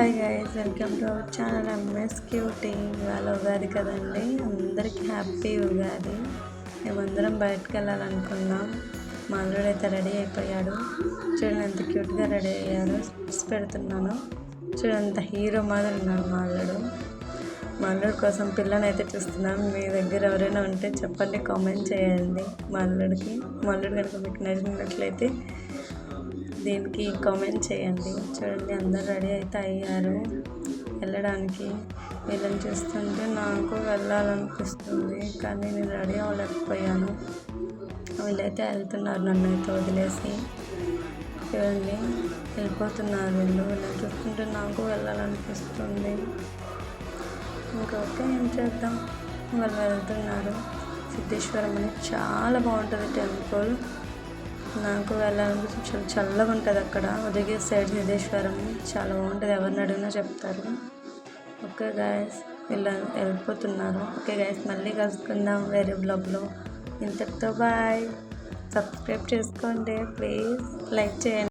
Hi guys, welcome to our channel MS cutie. ఇవాళ ఉగాది కదండి, అందరికీ హ్యాపీ ఉగాది. మేమందరం బయటకు వెళ్ళాలనుకున్నాం. మా అల్లుడు అయితే రెడీ అయిపోయాడు. చూడండి ఎంత క్యూట్గా రెడీ అయ్యాడు. స్టిప్స్ పెడుతున్నాను. చూడండి ఎంత హీరో మాదిరి ఉన్నాడు మా అల్లుడు. మా అల్లుడు కోసం పిల్లని అయితే చూస్తున్నాం. మీ దగ్గర ఎవరైనా ఉంటే చెప్పండి, కామెంట్ చేయండి. మా అల్లుడు కనుక మీకు నచ్చినట్లయితే దీనికి కామెంట్ చేయండి. చూడండి అందరు రెడీ అయితే అయ్యారు వెళ్ళడానికి. వీళ్ళని చూస్తుంటే నాకు వెళ్ళాలనిపిస్తుంది, కానీ నేను రెడీ అవ్వలేకపోయాను. వీళ్ళైతే వెళ్తున్నారు, నన్ను అయితే వదిలేసి. చూడండి వెళ్ళిపోతున్నారు వీళ్ళని చూస్తుంటే నాకు వెళ్ళాలనిపిస్తుంది. ఇంకొక ఏం చేద్దాం, వాళ్ళు వెళ్తున్నారు. సిద్ధేశ్వరం అని చాలా బాగుంటుంది టెంపుల్. నాకు వెళ్ళాలనిపిస్తుంది. చాలా చల్లగా ఉంటుంది అక్కడ. ఉదయగిరి సైడ్ సిద్ధేశ్వరం చాలా బాగుంటుంది. ఎవరిని అడిగినా చెప్తారు. ఓకే గైస్, వెళ్ళిపోతున్నారు. ఓకే గైస్, మళ్ళీ కలుసుకుందాం వేరే బ్లాగ్లో. ఇంతటితో బాయ్. సబ్స్క్రైబ్ చేసుకోండి ప్లీజ్, లైక్ చేయండి.